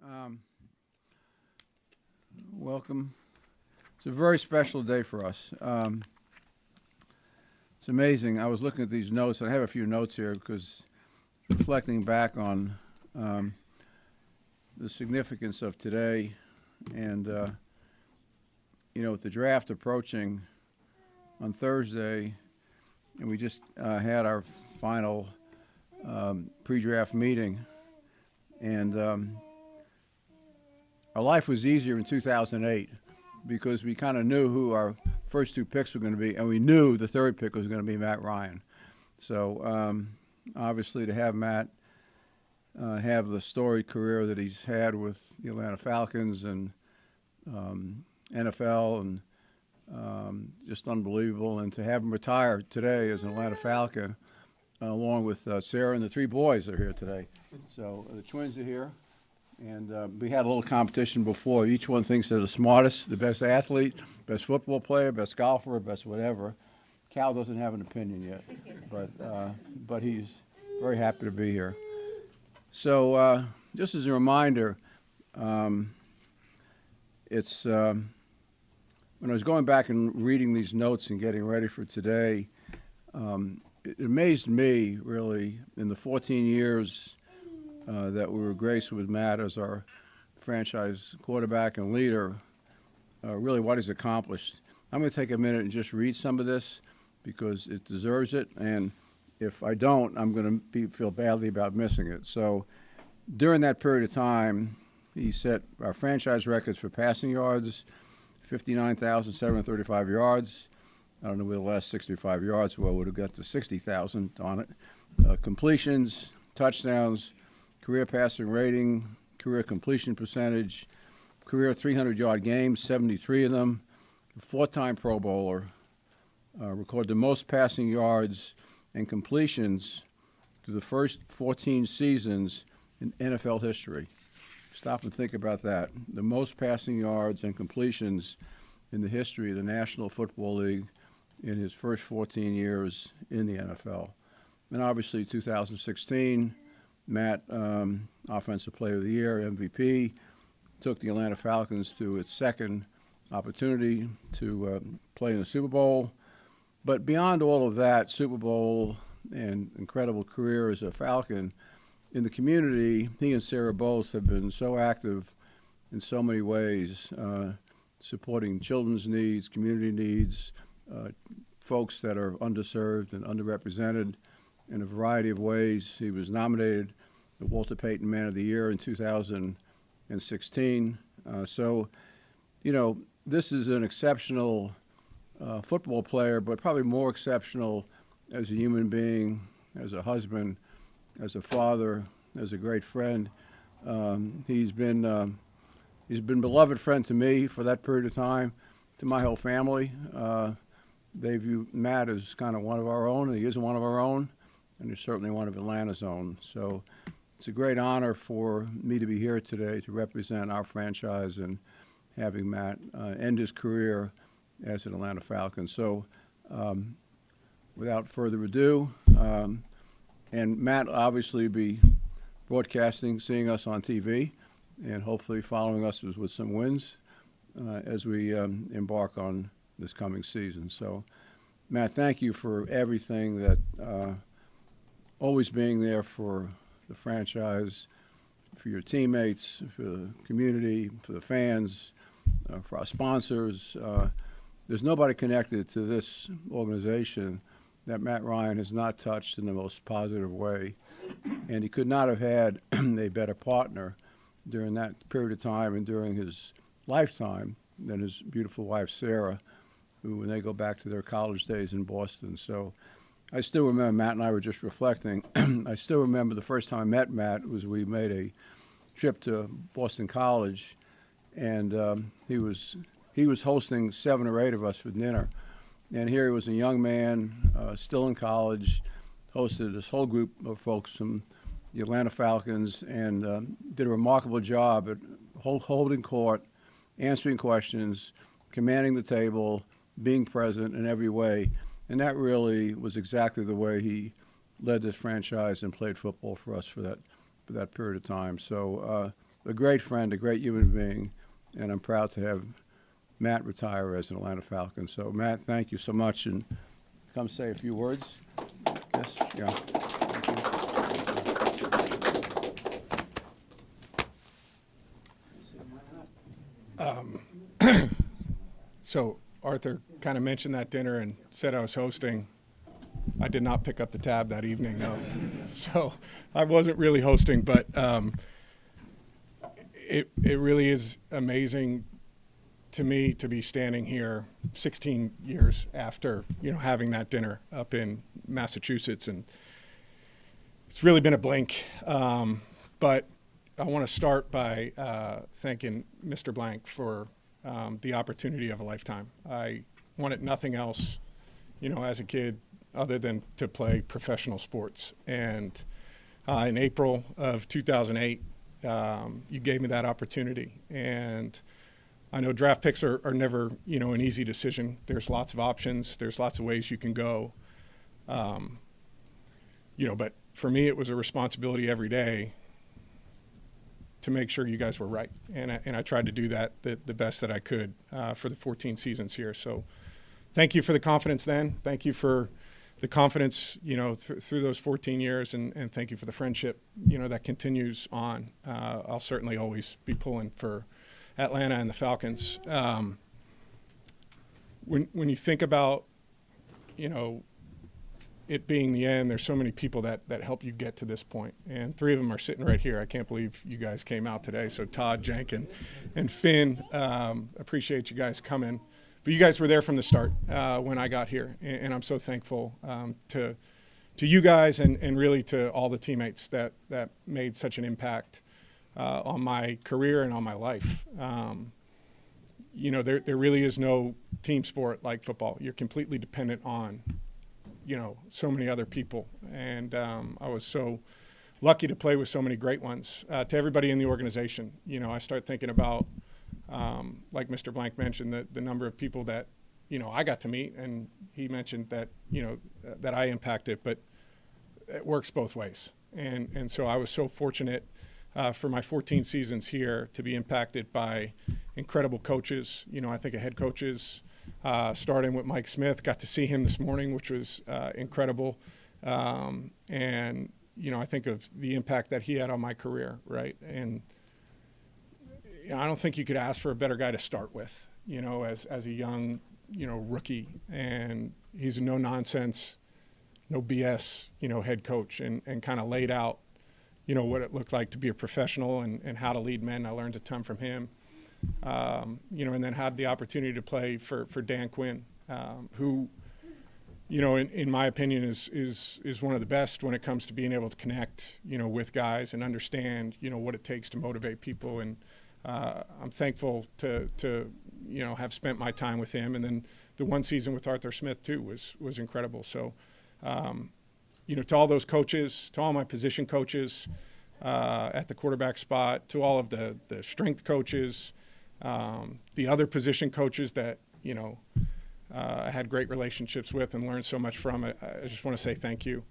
Um, Welcome. It's a very special day for us. It's amazing. I was looking at these notes, and I have a few notes here because reflecting back on the significance of today, and with the draft approaching on Thursday, and we just had our final pre-draft meeting, and our life was easier in 2008 because we kind of knew who our first two picks were going to be, and we knew the third pick was going to be Matt Ryan. So obviously to have Matt have the storied career that he's had with the Atlanta Falcons and NFL and just unbelievable, and to have him retire today as an Atlanta Falcon along with Sarah and the three boys are here today. So the twins are here. And we had a little competition before. Each one thinks they're the smartest, the best athlete, best football player, best golfer, best whatever. Cal doesn't have an opinion yet, but he's very happy to be here. So just as a reminder, it's when I was going back and reading these notes and getting ready for today, it amazed me really in the 14 years that we were graced with Matt as our franchise quarterback and leader, really what he's accomplished. I'm going to take a minute and just read some of this because it deserves it, and if I don't, I'm going to feel badly about missing it. So during that period of time, he set our franchise records for passing yards, 59,735 yards. I don't know where the last 65 yards were. Would have got to 60,000 on it. Completions, touchdowns, career passing rating, career completion percentage, career 300-yard games, 73 of them, four-time Pro Bowler, recorded the most passing yards and completions through the first 14 seasons in NFL history. Stop and think about that. The most passing yards and completions in the history of the National Football League in his first 14 years in the NFL. And obviously 2016, Matt, Offensive Player of the Year, MVP, took the Atlanta Falcons to its second opportunity to play in the Super Bowl. But beyond all of that, Super Bowl and incredible career as a Falcon, in the community, he and Sarah both have been so active in so many ways, supporting children's needs, community needs, folks that are underserved and underrepresented in a variety of ways. He was nominated the Walter Payton Man of the Year in 2016. This is an exceptional football player, but probably more exceptional as a human being, as a husband, as a father, as a great friend. He's been a beloved friend to me for that period of time, to my whole family. They view Matt as kind of one of our own, and he is one of our own, and he's certainly one of Atlanta's own. So it's a great honor for me to be here today to represent our franchise and having Matt end his career as an Atlanta Falcon. So without further ado, and Matt obviously be broadcasting, seeing us on TV, and hopefully following us with some wins as we embark on this coming season. So, Matt, thank you for everything that always being there for the franchise, for your teammates, for the community, for the fans, for our sponsors. There's nobody connected to this organization that Matt Ryan has not touched in the most positive way. And he could not have had a better partner during that period of time and during his lifetime than his beautiful wife, Sarah, who, when they go back to their college days in Boston. So I still remember, Matt and I were just reflecting, I still remember the first time I met Matt was we made a trip to Boston College, and he was hosting 7 or 8 of us for dinner. And here he was, a young man, still in college, hosted this whole group of folks from the Atlanta Falcons, and did a remarkable job at holding court, answering questions, commanding the table, being present in every way. And that really was exactly the way he led this franchise and played football for us for that period of time. So a great friend, a great human being, and I'm proud to have Matt retire as an Atlanta Falcon. So, Matt, thank you so much, and come say a few words. Yes, yeah. So Arthur kind of mentioned that dinner and said I was hosting. I did not pick up the tab that evening, though. So I wasn't really hosting, but it really is amazing to me to be standing here 16 years after, having that dinner up in Massachusetts. And it's really been a blink. But I want to start by thanking Mr. Blank for the opportunity of a lifetime. I wanted nothing else, as a kid, other than to play professional sports. And in April of 2008, you gave me that opportunity. And I know draft picks are never, an easy decision. There's lots of options. There's lots of ways you can go. But for me, it was a responsibility every day to make sure you guys were right. And I tried to do that the best that I could for the 14 seasons here. So thank you for the confidence then. Thank you for the confidence, through those 14 years, and thank you for the friendship, that continues on. I'll certainly always be pulling for Atlanta and the Falcons. When you think about, it being the end, there's so many people that help you get to this point. And three of them are sitting right here. I can't believe you guys came out today. So Todd, Jenk, and Finn, appreciate you guys coming. But you guys were there from the start when I got here, and I'm so thankful to you guys and really to all the teammates that made such an impact on my career and on my life. There really is no team sport like football. You're completely dependent on, so many other people, and I was so lucky to play with so many great ones. To everybody in the organization, I start thinking about. Like Mr. Blank mentioned, the number of people that, I got to meet, and he mentioned that, that I impacted, but it works both ways. And so I was so fortunate for my 14 seasons here to be impacted by incredible coaches. I think of head coaches, starting with Mike Smith, got to see him this morning, which was incredible. And, I think of the impact that he had on my career, right? And I don't think you could ask for a better guy to start with, as a young, rookie. And he's a no-nonsense, no BS, head coach, and kind of laid out, what it looked like to be a professional and how to lead men. I learned a ton from him, and then had the opportunity to play for Dan Quinn, who, in my opinion, is one of the best when it comes to being able to connect, with guys and understand, what it takes to motivate people. And I'm thankful to have spent my time with him, and then the one season with Arthur Smith too was incredible. So, to all those coaches, to all my position coaches at the quarterback spot, to all of the strength coaches, the other position coaches that I had great relationships with and learned so much from. I just want to say thank you.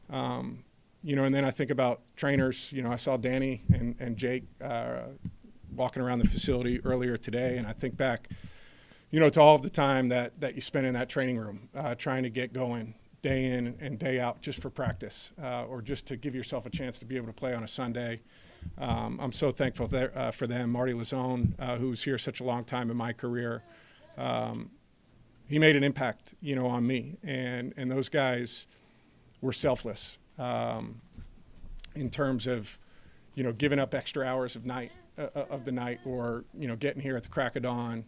And then I think about trainers. I saw Danny and Jake. Walking around the facility earlier today, and I think back, to all of the time that you spend in that training room, trying to get going day in and day out just for practice, or just to give yourself a chance to be able to play on a Sunday. I'm so thankful for them. Marty Lazone, who's here such a long time in my career, he made an impact, on me, and those guys were selfless in terms of, giving up extra hours of the night, or getting here at the crack of dawn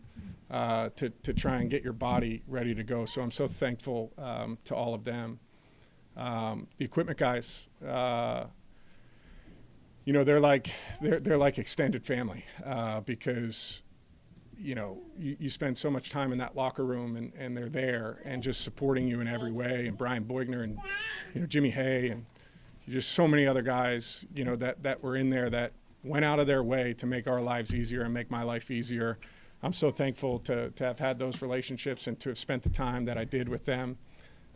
to try and get your body ready to go. So I'm so thankful to all of them. The equipment guys, they're like extended family because you spend so much time in that locker room, and they're there and just supporting you in every way. And Brian Boigner and Jimmy Hay and just so many other guys that were in there that went out of their way to make our lives easier and make my life easier. I'm so thankful to have had those relationships and to have spent the time that I did with them.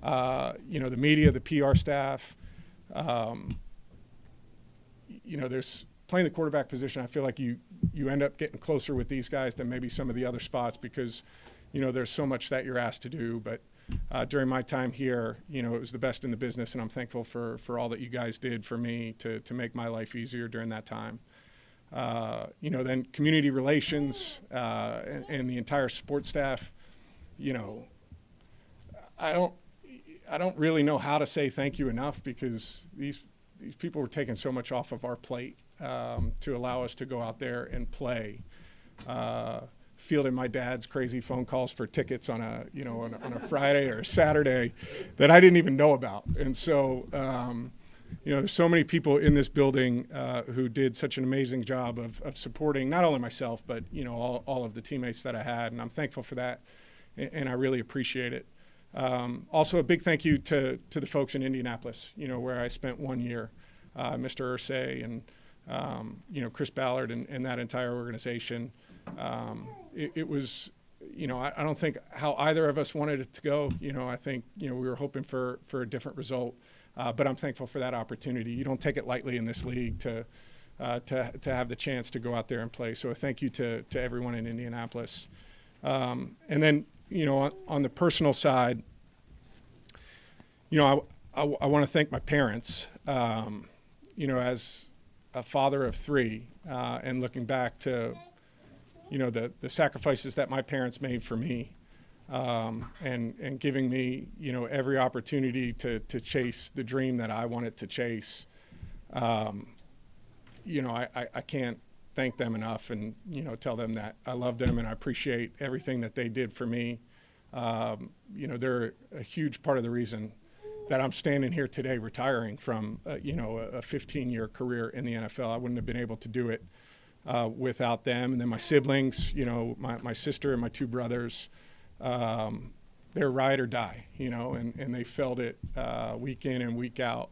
The media, the PR staff, there's playing the quarterback position, I feel like you end up getting closer with these guys than maybe some of the other spots because, there's so much that you're asked to do. But during my time here, it was the best in the business, and I'm thankful for all that you guys did for me to make my life easier during that time. Then community relations and the entire sports staff, I don't really know how to say thank you enough because these people were taking so much off of our plate to allow us to go out there and play. Fielding my dad's crazy phone calls for tickets on a Friday or a Saturday that I didn't even know about. And so, there's so many people in this building who did such an amazing job of supporting not only myself, but, all of the teammates that I had. And I'm thankful for that, and I really appreciate it. Also, a big thank you to the folks in Indianapolis, where I spent 1 year, Mr. Irsay and, Chris Ballard and that entire organization. It was, I don't think how either of us wanted it to go. I think, we were hoping for a different result, but I'm thankful for that opportunity. You don't take it lightly in this league to have the chance to go out there and play. So a thank you to everyone in Indianapolis. And then, on the personal side, I want to thank my parents, as a father of three, and looking back to, the sacrifices that my parents made for me, and giving me, every opportunity to chase the dream that I wanted to chase. I can't thank them enough and, tell them that I love them and I appreciate everything that they did for me. They're a huge part of the reason that I'm standing here today retiring from, a 15-year career in the NFL. I wouldn't have been able to do it without them. And then my siblings, my sister and my two brothers, they're ride or die, and they felt it week in and week out.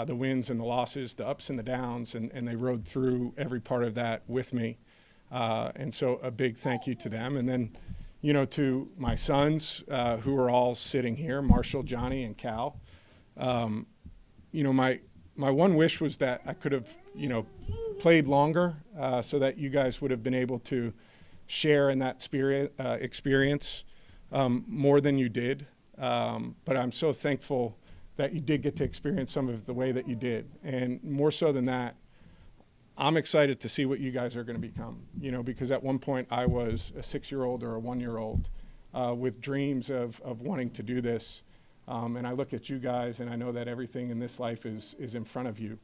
The wins and the losses, the ups and the downs, and they rode through every part of that with me. And so a big thank you to them. And then, to my sons who are all sitting here, Marshall, Johnny, and Cal. My one wish was that I could have, played longer so that you guys would have been able to share in that experience more than you did. But I'm so thankful that you did get to experience some of the way that you did. And more so than that, I'm excited to see what you guys are going to become, because at one point I was a 6-year-old or a 1-year-old with dreams of wanting to do this. And I look at you guys and I know that everything in this life is in front of you.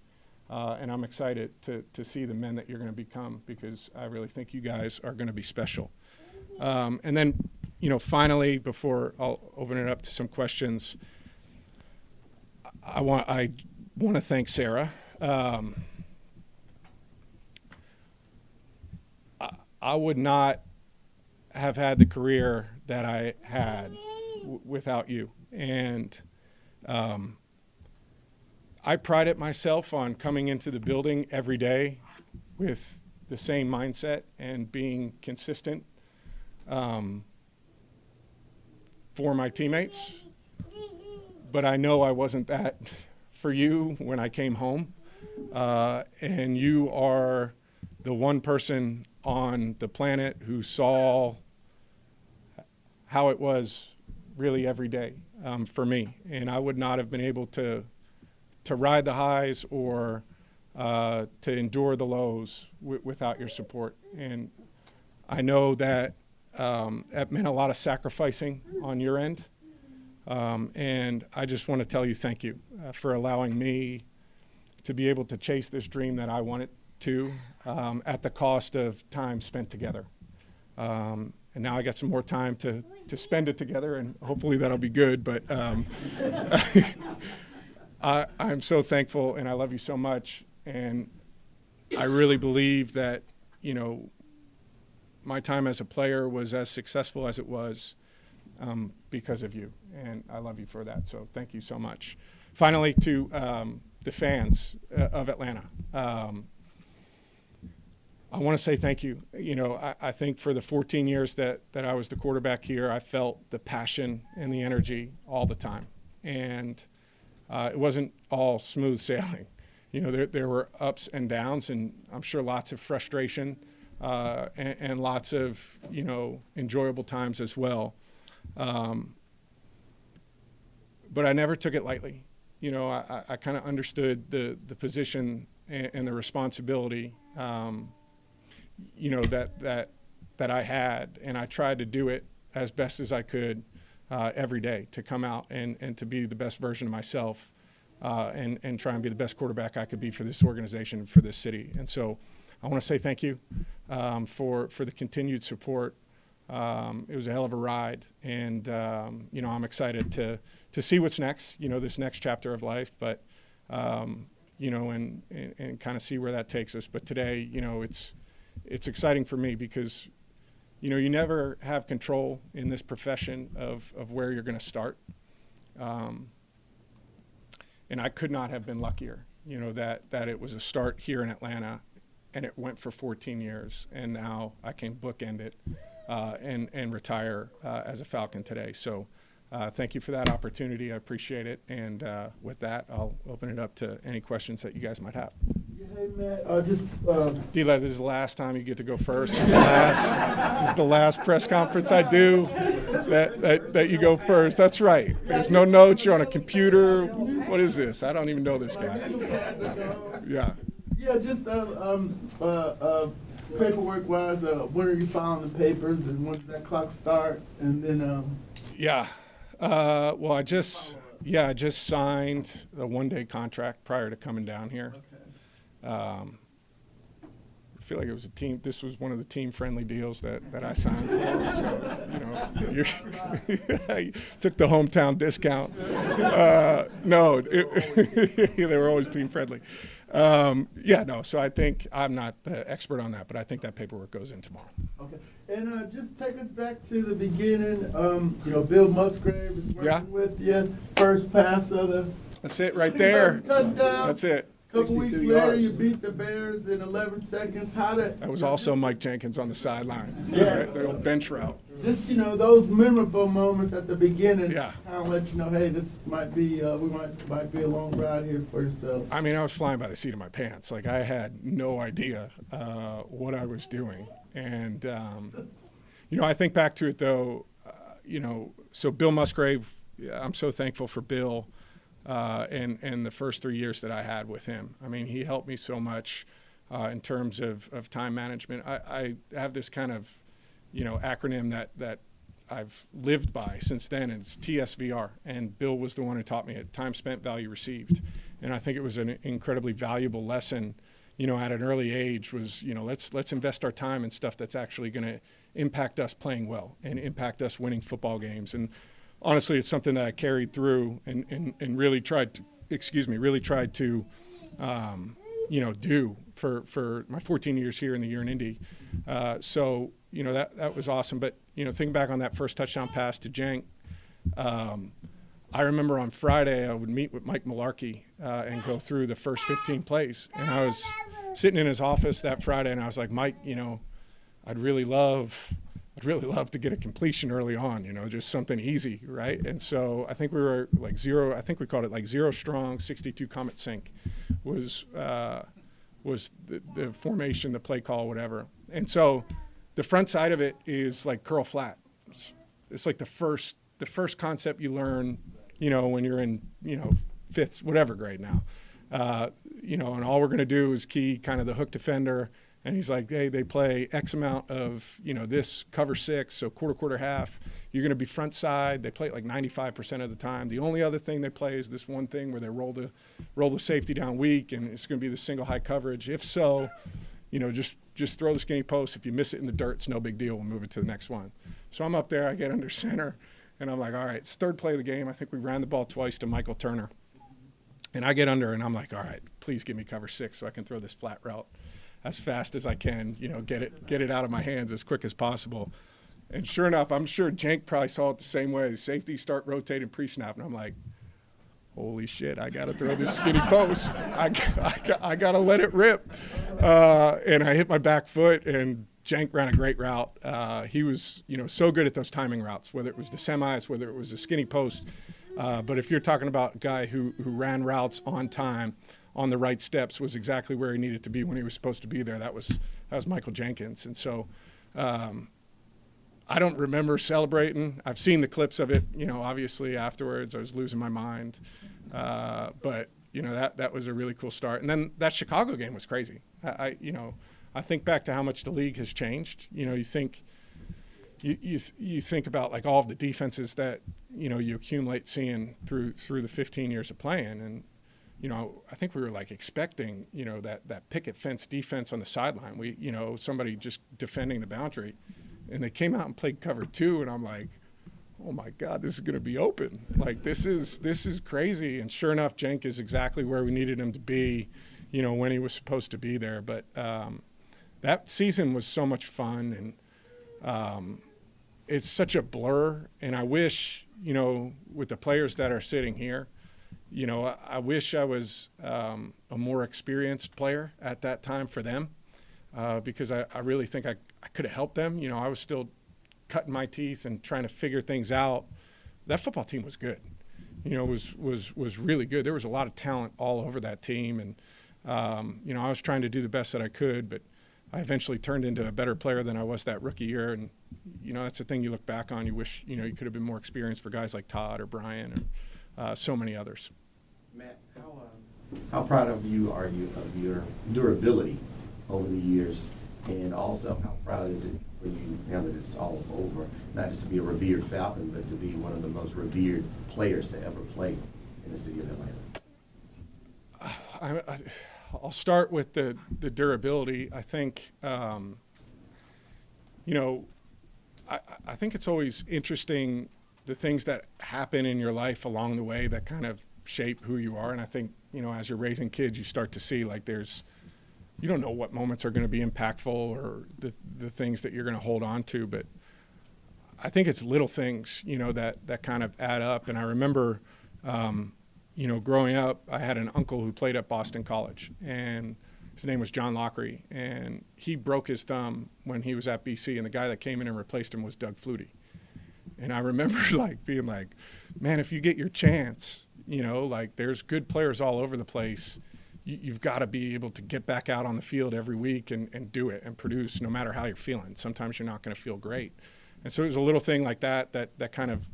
And I'm excited to see the men that you're going to become because I really think you guys are going to be special. And then, finally, before I'll open it up to some questions, I want to thank Sarah. I would not have had the career that I had without you. And I prided myself on coming into the building every day with the same mindset and being consistent for my teammates. But I know I wasn't that for you when I came home. And you are the one person on the planet who saw how it was really every day for me. And I would not have been able to ride the highs or to endure the lows without your support. And I know that that meant a lot of sacrificing on your end. And I just want to tell you thank you for allowing me to be able to chase this dream that I wanted to at the cost of time spent together. And now I got some more time to spend it together, and hopefully that'll be good. But I'm so thankful, and I love you so much. And I really believe that, my time as a player was as successful as it was because of you. And I love you for that. So thank you so much. Finally, to the fans of Atlanta. I want to say thank you. I think for the 14 years that I was the quarterback here, I felt the passion and the energy all the time. And it wasn't all smooth sailing. there were ups and downs, and I'm sure lots of frustration and lots of, enjoyable times as well. But I never took it lightly. I kind of understood the position and the responsibility, that I had, and I tried to do it as best as I could every day to come out and to be the best version of myself and try and be the best quarterback I could be for this organization and for this city. And so I want to say thank you for the continued support. It was a hell of a ride, and I'm excited to see what's next, this next chapter of life, but and kind of see where that takes us. But today, it's exciting for me because you never have control in this profession of where you're going to start, and I could not have been luckier, that it was a start here in Atlanta, and it went for 14 years, and now I can bookend it and retire as a Falcon today. So thank you for that opportunity. I appreciate it. And with that, I'll open it up to any questions that you guys might have. Yeah, hey, Matt, D-Led, this is the last time you get to go first. This is the last press conference I do that you go first. That's right. There's no notes. You're on a computer. What is this? I don't even know this guy. Yeah. Yeah, just paperwork-wise, when are you filing the papers, and when does that clock start? And then well, I just signed a one-day contract prior to coming down here. okay. I feel like it was this was one of the team-friendly deals that I signed for. So, you took the hometown discount. No, they were always team-friendly. So I think I'm not the expert on that, but I think that paperwork goes in tomorrow. Okay. And just take us back to the beginning. Bill Musgrave is working with you. First pass of the That's it right there. touchdown. That's it. A couple weeks later, you beat the Bears in 11 seconds. That was also Mike Jenkins on the sideline. Yeah. The old bench route. Just, those memorable moments at the beginning, Yeah. kind of let you know, hey, this might be, might be a long ride here for yourself. I mean, I was flying by the seat of my pants. Like, I had no idea what I was doing. And, I think back to it, though, so Bill Musgrave, I'm so thankful for Bill and the first 3 years that I had with him. I mean, he helped me so much in terms of time management. I have this kind of, acronym that I've lived by since then, and it's TSVR. And Bill was the one who taught me it: time spent, value received. And I think it was an incredibly valuable lesson, at an early age. Was let's invest our time in stuff that's actually going to impact us playing well and impact us winning football games. And honestly, it's something that I carried through and really tried to do for my 14 years here in the year in Indy. So that was awesome. But thinking back on that first touchdown pass to Jank, I remember on Friday I would meet with Mike Mularkey and go through the first 15 plays. And I was sitting in his office that Friday, and I was like, Mike, I'd really love to get a completion early on, just something easy, right? And so I think we were like zero. I think we called it like zero strong, 62 Comet Sync was the formation, the play call, whatever. And so the front side of it is like curl flat. It's like the first concept you learn, when you're in, fifth, whatever grade now. And all we're going to do is key kind of the hook defender. And he's like, hey, they play X amount of, this cover 6, so quarter, half. You're going to be front side. They play it like 95% of the time. The only other thing they play is this one thing where they roll the safety down weak, and it's going to be the single high coverage. If so, just throw the skinny post. If you miss it in the dirt, it's no big deal. We'll move it to the next one. So I'm up there. I get under center, and I'm like, all right, it's third play of the game. I think we ran the ball twice to Michael Turner. And I get under, and I'm like, all right, please give me cover 6 so I can throw this flat route as fast as I can, get it out of my hands as quick as possible. And sure enough, I'm sure Jank probably saw it the same way. The safeties start rotating pre-snap, and I'm like, holy shit, I got to throw this skinny post. I got to let it rip. And I hit my back foot, and Jank ran a great route. He was, so good at those timing routes, whether it was the semis, whether it was the skinny post. But if you're talking about a guy who ran routes on time, on the right steps, was exactly where he needed to be when he was supposed to be there. That was Michael Jenkins. And so I don't remember celebrating. I've seen the clips of it, obviously afterwards. I was losing my mind. But, that was a really cool start. And then that Chicago game was crazy. I think back to how much the league has changed. You think about like all of the defenses that, you accumulate seeing through the 15 years of playing. And, I think we were like expecting, that picket fence defense on the sideline. Somebody just defending the boundary. And they came out and played cover 2, and I'm like, oh my God, this is going to be open. Like this is crazy. And sure enough, Jenk is exactly where we needed him to be, when he was supposed to be there. But that season was so much fun, and it's such a blur. And I wish, with the players that are sitting here, I wish I was a more experienced player at that time for them, because I really think I could have helped them. I was still cutting my teeth and trying to figure things out. That football team was good. Was really good. There was a lot of talent all over that team, and I was trying to do the best that I could, but I eventually turned into a better player than I was that rookie year. And that's the thing you look back on. You wish you could have been more experienced for guys like Todd or Brian or so many others. Matt, how proud of you are you of your durability over the years, and also how proud is it for you now that it's all over, not just to be a revered Falcon, but to be one of the most revered players to ever play in the city of Atlanta? I'll start with the durability. I think, I think it's always interesting the things that happen in your life along the way that kind of shape who you are. And I think, as you're raising kids, you start to see like you don't know what moments are going to be impactful or the things that you're going to hold on to. But I think it's little things, that kind of add up. And I remember, growing up, I had an uncle who played at Boston College, and his name was John Lockery, and he broke his thumb when he was at BC, and the guy that came in and replaced him was Doug Flutie. And I remember being like, man, if you get your chance, there's good players all over the place. You've got to be able to get back out on the field every week and do it and produce no matter how you're feeling. Sometimes you're not going to feel great. And so it was a little thing like that kind of,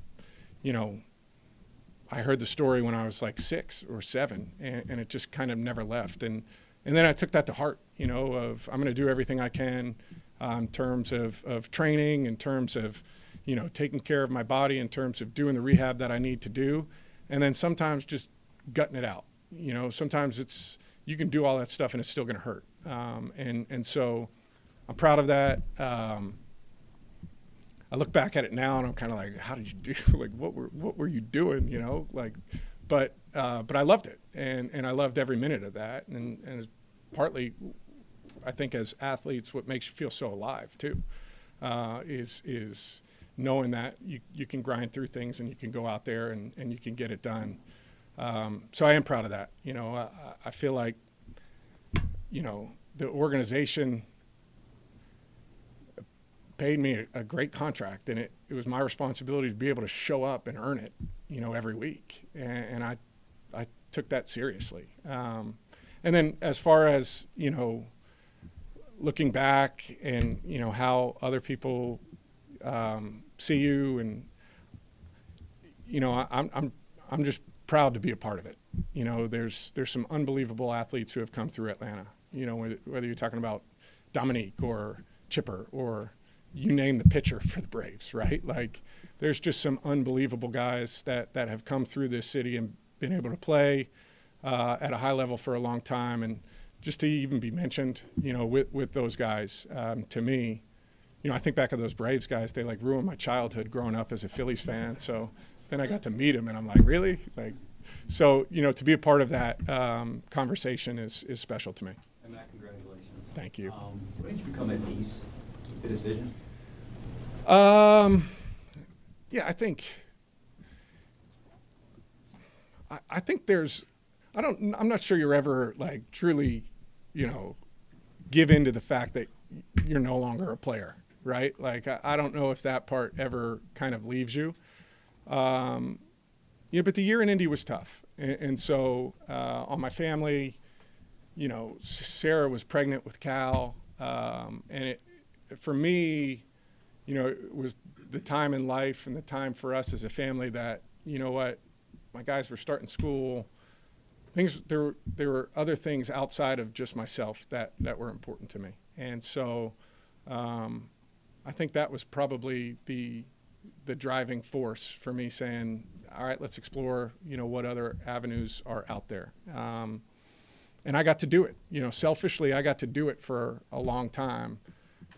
I heard the story when I was like 6 or 7, and it just kind of never left. And then I took that to heart, of I'm going to do everything I can in terms of training, in terms of, taking care of my body, in terms of doing the rehab that I need to do. And then sometimes just gutting it out. Sometimes you can do all that stuff and it's still going to hurt. And so I'm proud of that. I look back at it now and I'm kind of like, how did you do? Like, what were you doing? But I loved it, and I loved every minute of that. And it's partly, I think, as athletes, what makes you feel so alive too, is knowing that you can grind through things and you can go out there and you can get it done. So I am proud of that. I feel like, the organization paid me a great contract, and it was my responsibility to be able to show up and earn it, every week. And I took that seriously. And then as far as, looking back and, how other people see you, and, I'm just proud to be a part of it. There's some unbelievable athletes who have come through Atlanta, whether you're talking about Dominique or Chipper or you name the pitcher for the Braves, right? Like, there's just some unbelievable guys that have come through this city and been able to play at a high level for a long time. And just to even be mentioned, with those guys, to me, I think back of those Braves guys, they like ruined my childhood growing up as a Phillies fan. So then I got to meet them and I'm like, really? So, to be a part of that conversation is special to me. And Matt, congratulations. Thank you. When did you become at peace with the decision? Yeah, I think there's, I'm not sure you're ever like truly, give in to the fact that you're no longer a player, right? Like, I don't know if that part ever kind of leaves you. But the year in Indy was tough. And so on my family, Sarah was pregnant with Cal, and for me, it was the time in life and the time for us as a family that, my guys were starting school. There were other things outside of just myself that were important to me. And so I think that was probably the driving force for me saying, all right, let's explore, what other avenues are out there. And I got to do it. Selfishly, I got to do it for a long time.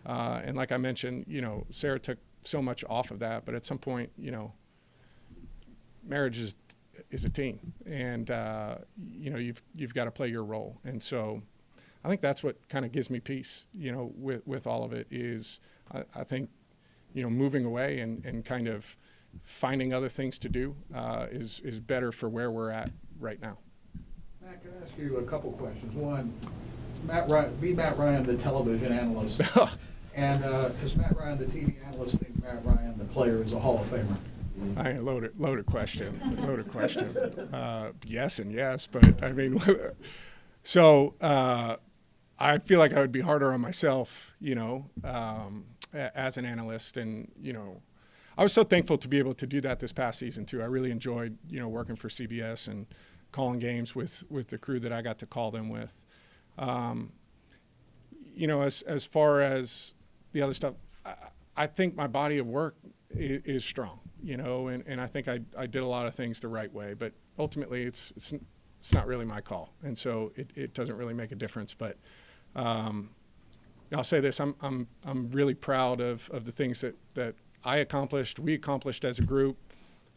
And like I mentioned, Sarah took so much off of that. But at some point, marriage is a team, and you've got to play your role. And so I think that's what kind of gives me peace, with all of it is I think, moving away and kind of finding other things to do is better for where we're at right now. Matt, can I ask you a couple questions? One, Matt Ryan, the television analyst, and is Matt Ryan, the TV analyst, think Matt Ryan, the player, is a Hall of Famer? Loaded question. Yes and yes, but I mean, so I feel like I would be harder on myself, as an analyst, and I was so thankful to be able to do that this past season too. I really enjoyed, working for CBS and calling games with the crew that I got to call them with. As far as the other stuff, I think my body of work is strong, and I think I did a lot of things the right way, but ultimately it's not really my call. And so it doesn't really make a difference, but I'll say this, I'm really proud of the things that we accomplished as a group.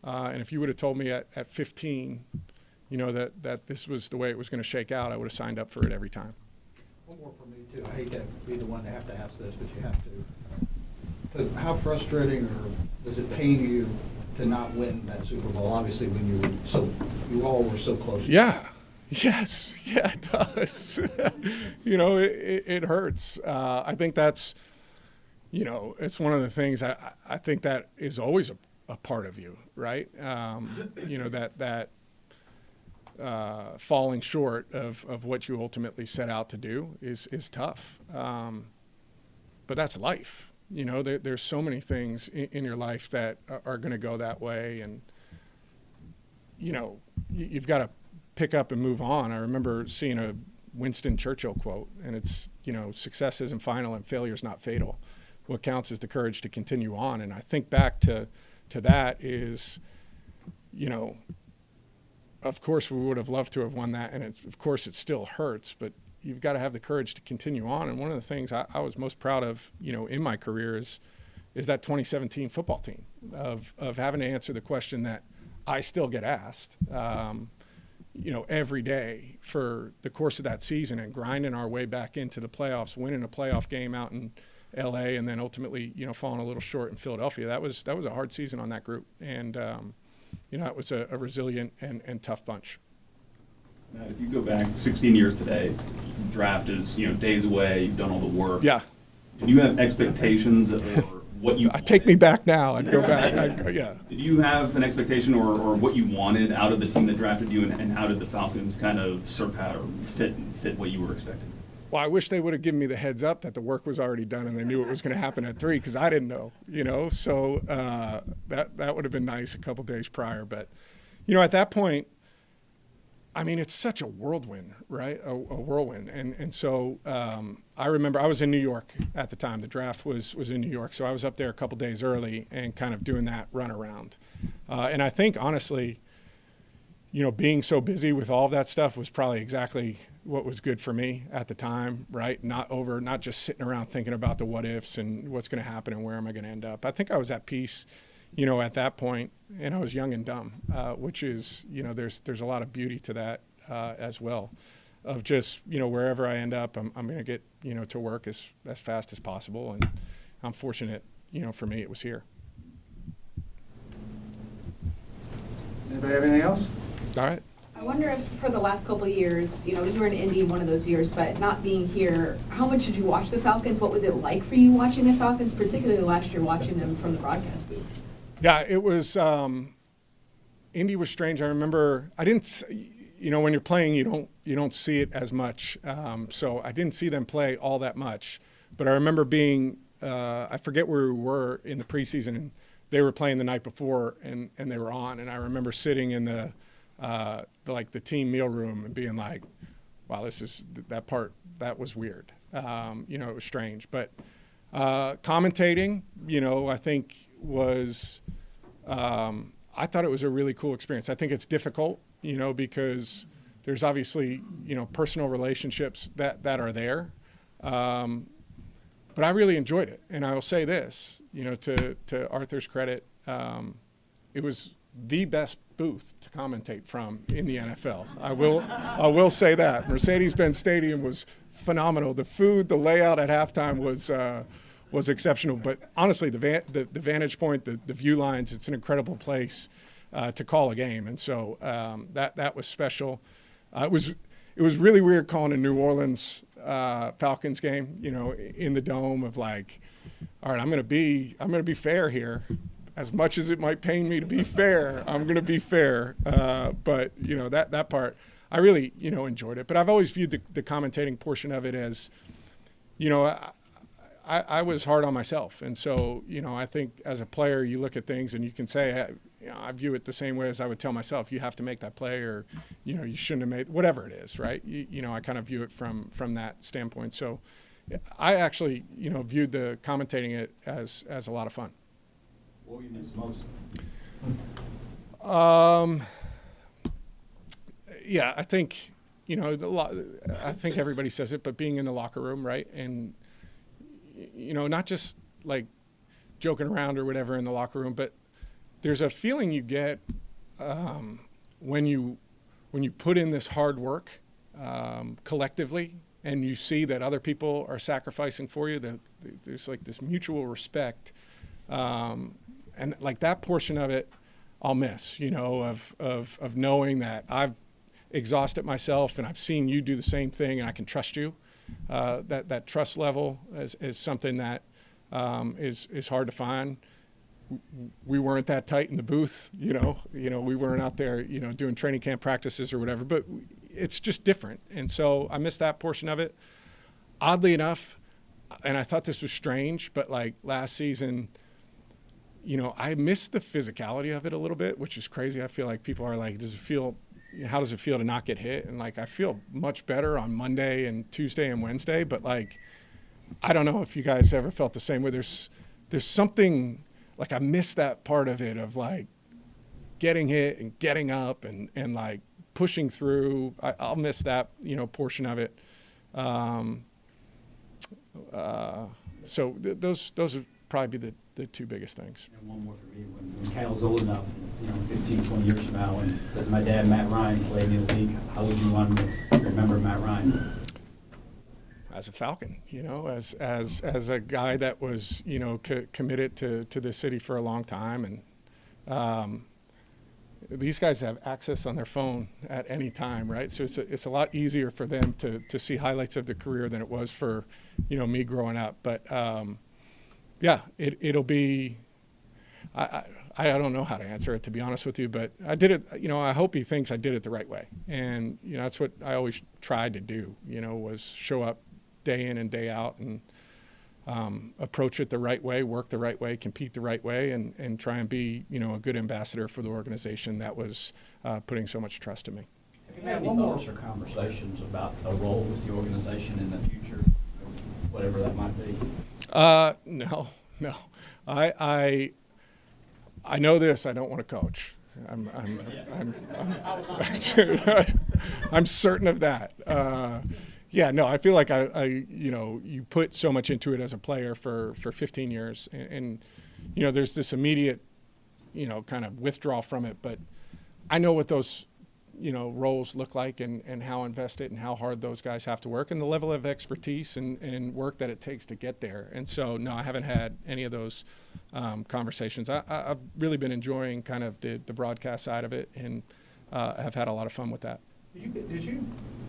And if you would have told me at 15, that this was the way it was going to shake out, I would have signed up for it every time. One more for me too. I hate to be the one to ask this, but you have to. But how frustrating or does it pain you to not win that Super Bowl? Obviously, when you all were so close. Yeah. Yes. Yeah, it does. It hurts. I think that's, it's one of the things I think that is always a part of you, right? That falling short of what you ultimately set out to do is tough. But that's life. There's so many things in your life that are going to go that way, and you've got to pick up and move on. I remember seeing a Winston Churchill quote, and it's, success isn't final and failure is not fatal. What counts is the courage to continue on. And I think back to that is, of course we would have loved to have won that, and of course it still hurts, but you've got to have the courage to continue on. And one of the things I was most proud of, in my career is that 2017 football team of having to answer the question that I still get asked, every day for the course of that season, and grinding our way back into the playoffs, winning a playoff game out in LA, and then ultimately, falling a little short in Philadelphia. That was a hard season on that group. And, it was a resilient and tough bunch. Now, if you go back 16 years today, the draft is, days away, you've done all the work. Yeah. Did you have expectations or what you wanted? Take me back now. I'd go back. Yeah. Did you have an expectation or what you wanted out of the team that drafted you, and how did the Falcons kind of surpass or fit what you were expecting? Well, I wish they would have given me the heads up that the work was already done and they knew it was going to happen at 3, because I didn't know, So that would have been nice a couple days prior. But, at that point, I mean, it's such a whirlwind, right? A whirlwind. And so I remember I was in New York at the time. The draft was in New York. So I was up there a couple days early and kind of doing that runaround. And I think, honestly, being so busy with all of that stuff was probably exactly what was good for me at the time, right? Not just sitting around thinking about the what ifs and what's going to happen and where am I going to end up. I think I was at peace, at that point, and I was young and dumb, which is, there's a lot of beauty to that as well, of just, wherever I end up, I'm going to get, to work as fast as possible. And I'm fortunate, for me, it was here. Anybody have anything else? All right. I wonder if for the last couple of years, you were in Indy one of those years, but not being here, how much did you watch the Falcons? What was it like for you watching the Falcons, particularly last year watching them from the broadcast booth? Yeah, it was, Indy was strange. I remember, when you're playing, you don't see it as much. So I didn't see them play all that much, but I remember being, I forget where we were in the preseason, and they were playing the night before, and they were on, and I remember sitting in the team meal room and being like, wow, that was weird. It was strange, but commentating, I think was, I thought it was a really cool experience. I think it's difficult, because there's obviously, personal relationships that are there. But I really enjoyed it. And I will say this, to Arthur's credit, it was the best booth to commentate from in the NFL. I will say that. Mercedes-Benz Stadium was phenomenal. The food, the layout at halftime was exceptional. But honestly, the vantage point, the view lines, it's an incredible place to call a game. And so that was special. It was really weird calling a New Orleans Falcons game, in the dome of like, all right, I'm going to be fair here. As much as it might pain me to be fair, I'm going to be fair. But that part, I really, enjoyed it. But I've always viewed the commentating portion of it as, I was hard on myself. And so, I think as a player, you look at things and you can say, I view it the same way as I would tell myself, you have to make that play, or, you shouldn't have made, whatever it is, right? I kind of view it from that standpoint. So I actually, viewed the commentating it as a lot of fun. What will you miss most? Yeah, I think, I think everybody says it, but being in the locker room, right? And, not just like joking around or whatever in the locker room, but there's a feeling you get when you put in this hard work collectively, and you see that other people are sacrificing for you, that there's like this mutual respect. And like that portion of it, I'll miss, of knowing that I've exhausted myself and I've seen you do the same thing and I can trust you. That trust level is something that is hard to find. We weren't that tight in the booth, we weren't out there, doing training camp practices or whatever, but it's just different. And so I missed that portion of it. Oddly enough, and I thought this was strange, but like last season, I missed the physicality of it a little bit, which is crazy. I feel like people are like, how does it feel to not get hit? And like, I feel much better on Monday and Tuesday and Wednesday, but like, I don't know if you guys ever felt the same way. There's something, like I missed that part of it, of like getting hit and getting up and like pushing through. I'll miss that, portion of it. So those would probably be the two biggest things. And one more for me. When Kyle's old enough, 15, 20 years from now, and says, my dad, Matt Ryan, played in the league, how would you want him to remember Matt Ryan? As a Falcon, as a guy that was, committed to this city for a long time. And these guys have access on their phone at any time, right? So it's a lot easier for them to see highlights of the career than it was for, me growing up. But yeah, it'll be. I don't know how to answer it, to be honest with you, but I did it. I hope he thinks I did it the right way, and that's what I always tried to do. Was show up day in and day out and approach it the right way, work the right way, compete the right way, and try and be a good ambassador for the organization that was putting so much trust in me. Have you had any thoughts or conversations about a role with the organization in the future, whatever that might be? No. I know this. I don't want to coach. I'm certain of that. Yeah, no, I feel like you put so much into it as a player for 15 years, and there's this immediate, kind of withdrawal from it. But I know what those, roles look like, and how invested and how hard those guys have to work, and the level of expertise and work that it takes to get there. And so, no, I haven't had any of those conversations. I've really been enjoying kind of the broadcast side of it, and have had a lot of fun with that. Did you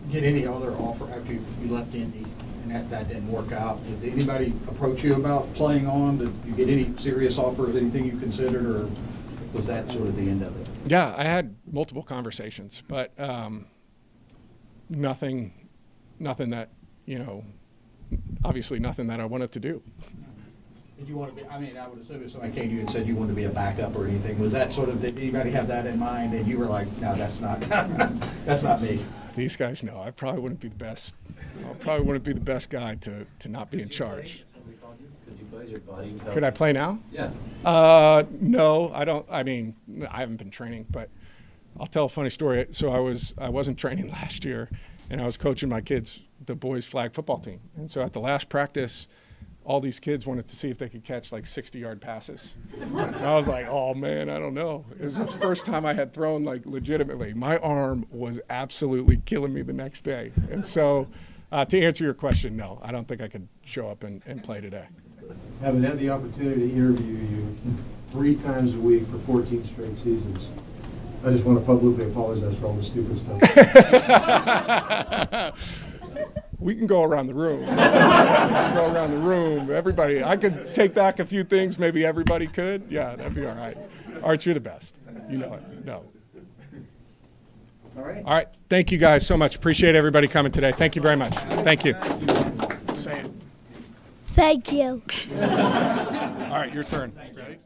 get any other offer after you left Indy and that didn't work out? Did anybody approach you about playing on? Did you get any serious offers, anything you considered, or was that sort of the end of it? Yeah, I had multiple conversations, but nothing that, obviously nothing that I wanted to do. Did you want to be, I mean, I would assume if somebody came to you and said you wanted to be a backup or anything, was that sort of, did anybody have that in mind and you were like, no, that's not, that's not me? These guys know I probably wouldn't be the best. I probably wouldn't be the best guy to not be in charge. Could you play as your body? without- Could I play now? Yeah. No, I don't. I mean, I haven't been training, but I'll tell a funny story. So I wasn't training last year, and I was coaching my kids, the boys' flag football team. And so at the last practice, all these kids wanted to see if they could catch like 60-yard passes. And I was like, oh man, I don't know. It was the first time I had thrown like legitimately. My arm was absolutely killing me the next day. And so to answer your question, no, I don't think I could show up and play today. Having had the opportunity to interview you 3 times a week for 14 straight seasons, I just want to publicly apologize for all the stupid stuff. We can go around the room. Everybody, I could take back a few things. Maybe everybody could. Yeah, that'd be all right. Art, you're the best. You know it. No. All right. All right. Thank you guys so much. Appreciate everybody coming today. Thank you very much. Thank you. Say it. Thank you. All right, your turn. Ready?